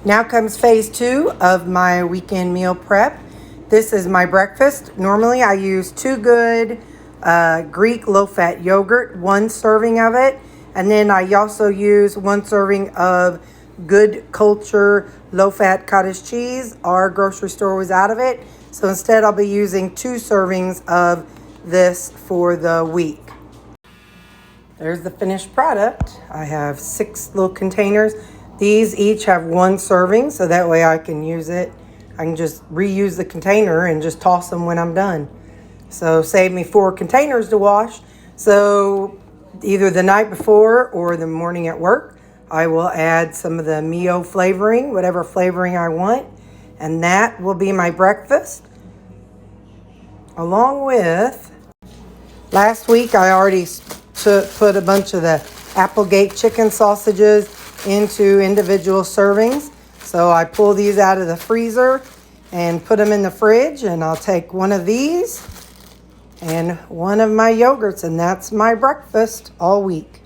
Now comes phase 2 of my weekend meal prep. This is my breakfast. Normally I use Too Good Greek low-fat yogurt, 1 serving of it. And then I also use 1 serving of Good Culture low-fat cottage cheese. Our grocery store was out of it. So instead I'll be using 2 servings of this for the week. There's the finished product. I have 6 little containers. These each have 1 serving, so that way I can use it. I can just reuse the container and just toss them when I'm done. So save me 4 containers to wash. So either the night before or the morning at work, I will add some of the Mio flavoring, whatever flavoring I want. And that will be my breakfast. Along with, last week I already put a bunch of the Applegate chicken sausages into individual servings. So I pull these out of the freezer and put them in the fridge, and I'll take one of these and one of my yogurts, and that's my breakfast all week.